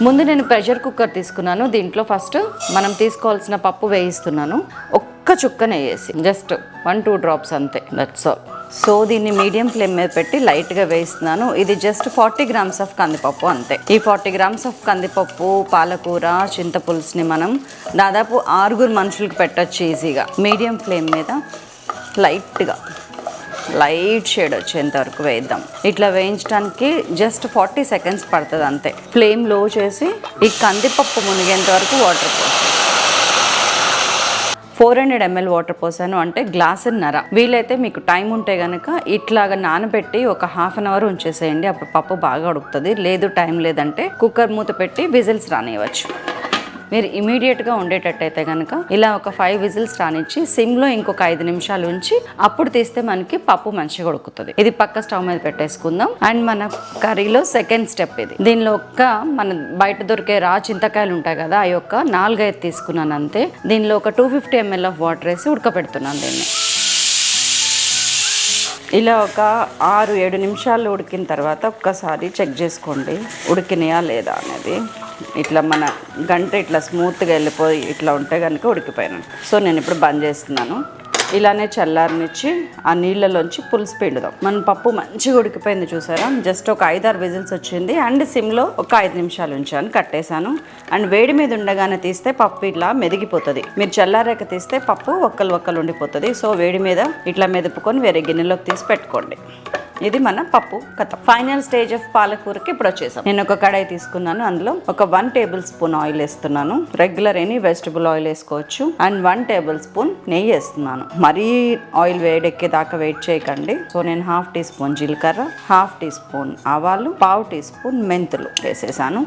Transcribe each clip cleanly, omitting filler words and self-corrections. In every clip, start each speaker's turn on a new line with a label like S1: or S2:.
S1: ముందు నేను pressure cooker తీసుకున్నాను. దీంట్లో ఫస్ట్ మనం తీసుకోవాల్సిన పప్పు వేయిస్తున్నాను. ఒక్క చుక్కనే వేసి జస్ట్ 1-2 డ్రాప్స్ అంతే, దట్స్ ఆల్. సో దీన్ని మీడియం ఫ్లేమ్ మీద పెట్టి లైట్గా వేయిస్తున్నాను. ఇది జస్ట్ 40 గ్రామ్స్ ఆఫ్ కందిపప్పు అంతే. ఈ 40 గ్రామ్స్ ఆఫ్ కందిపప్పు, పాలకూర, చింతపులుసుని మనం దాదాపు 6 మనుషులకు పెట్టచ్చు ఈజీగా. మీడియం ఫ్లేమ్ మీద లైట్ షేడ్ వచ్చేంత వరకు వేద్దాం. ఇట్లా వేయించడానికి జస్ట్ 40 సెకండ్స్ పడుతుంది అంతే. ఫ్లేమ్ లో చేసి ఈ కందిపప్పు మునిగేంత వరకు వాటర్ పోసి 400 ml వాటర్ పోసాను, అంటే గ్లాసున్నర. వీలైతే మీకు టైం ఉంటే కనుక ఇట్లాగా నానబెట్టి ఒక హాఫ్ అన్ అవర్ ఉంచేసేయండి, అప్పుడు పప్పు బాగా ఉడుకుతుంది. లేదు టైం లేదంటే కుక్కర్ మూత పెట్టి విజిల్స్ రానివ్వచ్చు. మీరు ఇమీడియట్గా ఉండేటట్టయితే కనుక ఇలా ఒక 5 విజిల్స్ రానిచ్చి సిమ్లో ఇంకొక 5 నిమిషాలు ఉంచి అప్పుడు తీస్తే మనకి పప్పు మంచిగా ఉడుకుతుంది. ఇది పక్క స్టవ్ మీద పెట్టేసుకుందాం. అండ్ మన కర్రీలో సెకండ్ స్టెప్ ఇది. దీనిలో మన బయట దొరికే రా చింతకాయలు ఉంటాయి కదా, ఆ యొక్క 4-5 తీసుకున్నాను అంతే. దీనిలో ఒక 250 ml ఆఫ్ వాటర్ వేసి ఉడకపెడుతున్నాను దీన్ని. ఇలా ఒక 6-7 నిమిషాలు ఉడికిన తర్వాత ఒక్కసారి చెక్ చేసుకోండి ఉడికినాయా లేదా అనేది. ఇట్లా మన గంట ఇట్లా స్మూత్గా వెళ్ళిపోయి ఇట్లా ఉంటే కనుక ఉడికిపోయినాను. సో నేను ఇప్పుడు బంద్ చేస్తున్నాను. ఇలానే చల్లారనిచ్చి ఆ నీళ్ళలోంచి పులుసు పిండుదాం. మన పప్పు మంచిగా ఉడికిపోయింది చూసారా. జస్ట్ ఒక 5-6 విజిల్స్ వచ్చింది. అండ్ సిమ్లో ఒక 5 నిమిషాలు ఉంచాను, కట్టేశాను. అండ్ వేడి మీద ఉండగానే తీస్తే పప్పు ఇట్లా మెదిగిపోతుంది. మీరు చల్లారాక తీస్తే పప్పు ఒక్కలు ఉండిపోతుంది. సో వేడి మీద ఇట్లా మెదుపుకొని వేరే గిన్నెలోకి తీసి పెట్టుకోండి. ఇది మన పప్పు కథ. ఫైనల్ స్టేజ్ ఆఫ్ పాలకూరకి ఇప్పుడు వచ్చేసాం. నేను ఒక కడాయి తీసుకున్నాను. అందులో ఒక 1 టేబుల్ స్పూన్ ఆయిల్ వేస్తున్నాను. రెగ్యులర్ ఎనీ వెజిటబుల్ ఆయిల్ వేసుకోవచ్చు. అండ్ 1 టేబుల్ స్పూన్ నెయ్యి వేస్తున్నాను. మరీ ఆయిల్ వేడెక్కేదాకా వెయిట్ చేయకండి. సో నేను 1/2 టీ స్పూన్ జీలకర్ర, 1/2 టీ స్పూన్ ఆవాలు, 1/4 టీ స్పూన్ మెంతులు వేసేసాను.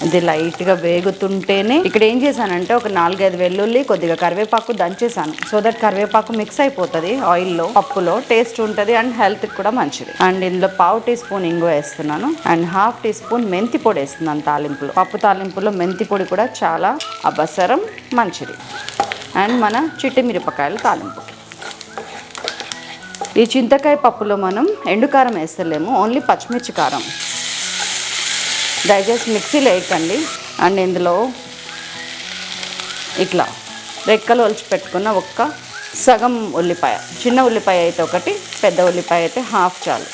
S1: ఇది లైట్గా వేగుతుంటేనే ఇక్కడ ఏం చేశానంటే ఒక 4-5 వెల్లుల్లి, కొద్దిగా కరివేపాకు దంచేసాను. సో దట్ కరివేపాకు మిక్స్ అయిపోతుంది ఆయిల్లో, పప్పులో టేస్ట్ ఉంటుంది అండ్ హెల్త్కి కూడా మంచిది. అండ్ ఇందులో 1/4 టీ స్పూన్ ఇంగువ వేస్తున్నాను. అండ్ 1/2 టీ స్పూన్ మెంతి పొడి వేస్తున్నాను తాలింపులో. పప్పు తాలింపులో మెంతి పొడి కూడా చాలా అవసరం, మంచిది. అండ్ మన చిట్టి మిరపకాయలు తాలింపుకి. ఈ చింతకాయ పప్పులో మనం ఎండుకారం వేస్తలేము, ఓన్లీ పచ్చిమిర్చి కారం. దయచేసి మిక్సీలో వేయకండి. అండ్ ఇందులో ఇట్లా రెక్కలు ఒలిచి పెట్టుకున్న ఒక్క సగం ఉల్లిపాయ, చిన్న ఉల్లిపాయ అయితే ఒకటి, పెద్ద ఉల్లిపాయ అయితే 1/2 చాలు.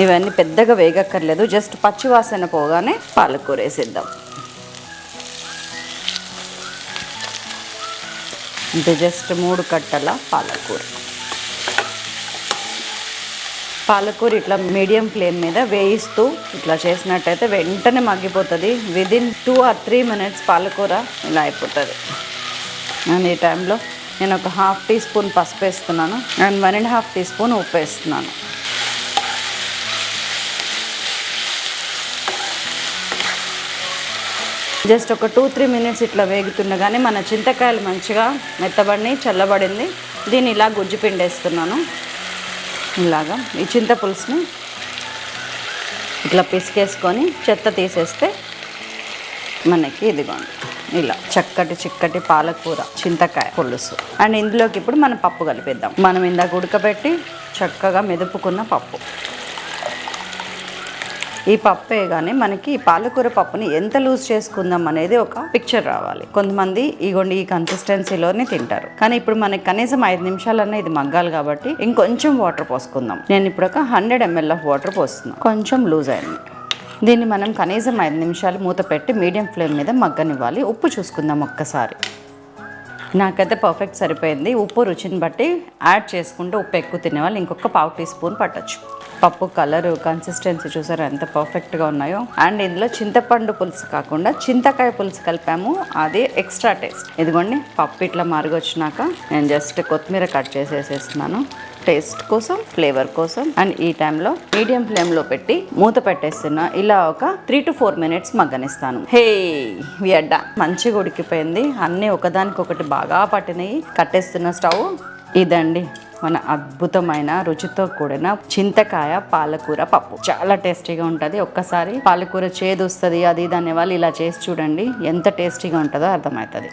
S1: ఇవన్నీ పెద్దగా వేగక్కర్లేదు, జస్ట్ పచ్చివాసన పోగానే పాలకూర వేసేద్దాం. అంటే జస్ట్ 3 కట్టల పాలకూర. పాలకూర ఇట్లా మీడియం ఫ్లేమ్ మీద వేయిస్తూ ఇట్లా చేసినట్టయితే వెంటనే మగ్గిపోతుంది. విదిన్ 2 or 3 minutes పాలకూర ఇలా అయిపోతుంది. అండ్ ఈ టైంలో నేను ఒక 1/2 టీ స్పూన్ పసుపు వేస్తున్నాను. అండ్ 1.5 టీ స్పూన్ ఉప్పు వేస్తున్నాను. జస్ట్ ఒక 2-3 minutes ఇట్లా వేగుతుండగానే మన చింతకాయలు మంచిగా మెత్తబడి చల్లబడింది. దీన్ని ఇలా గుజ్జు పిండేస్తున్నాను. ఇలాగా ఈ చింతపులుసుని ఇట్లా పిసికేసుకొని చెత్త తీసేస్తే మనకి ఇదిగోండి ఇలా చక్కటి చిక్కటి పాలకూర చింతకాయ పులుసు. అండ్ ఇందులోకి ఇప్పుడు మనం పప్పు కలిపేద్దాం. మనం ఇందాక ఉడకబెట్టి చక్కగా మెదుపుకున్న పప్పు. ఈ పప్పే కానీ మనకి ఈ పాలకూర పప్పుని ఎంత లూజ్ చేసుకుందాం అనేది ఒక పిక్చర్ రావాలి. కొంతమంది ఈ కన్సిస్టెన్సీలోనే తింటారు, కానీ ఇప్పుడు మనకి కనీసం 5 నిమిషాలన్నా ఇది మగ్గాలి కాబట్టి ఇంకొంచెం వాటర్ పోసుకుందాం. నేను ఇప్పుడు ఒక 100 ml ఆఫ్ వాటర్ పోస్తున్నాను. కొంచెం లూజ్ అయింది. దీన్ని మనం కనీసం 5 నిమిషాలు మూత పెట్టి మీడియం ఫ్లేమ్ మీద మగ్గనివ్వాలి. ఉప్పు చూసుకుందాం ఒక్కసారి. నాకైతే పర్ఫెక్ట్ సరిపోయింది. ఉప్పు రుచిని బట్టి యాడ్ చేసుకుంటూ, ఉప్పు ఎక్కువ తినేవాళ్ళు ఇంకొక 1/4 టీ స్పూన్ పట్టచ్చు. పప్పు కలరు, కన్సిస్టెన్సీ చూసారా ఎంత పర్ఫెక్ట్గా ఉన్నాయో. అండ్ ఇందులో చింతపండు పులుసు కాకుండా చింతకాయ పులుసు కలిపాము, అది ఎక్స్ట్రా టేస్ట్. ఇదిగోండి పప్పు ఇట్లా మరుగొచ్చినాక నేను జస్ట్ కొత్తిమీర కట్ చేసేసేస్తున్నాను టేస్ట్ కోసం, ఫ్లేవర్ కోసం. అండ్ ఈ టైంలో మీడియం ఫ్లేమ్లో పెట్టి మూత పెట్టేస్తున్నా. ఇలా ఒక 3 to 4 minutes మగ్గనిస్తాను. హే వియడ్డ మంచిగా ఉడికిపోయింది. అన్నీ ఒకదానికొకటి బాగా పట్టినాయి. కట్టేస్తున్న స్టవ్. ఇదండి మన అద్భుతమైన రుచితో కూడిన చింతకాయ పాలకూర పప్పు. చాలా టేస్టీగా ఉంటుంది. ఒక్కసారి పాలకూర చేదు వస్తుంది అది ఇది అనే వాళ్ళు ఇలా చేసి చూడండి, ఎంత టేస్టీగా ఉంటుందో అర్థమవుతుంది.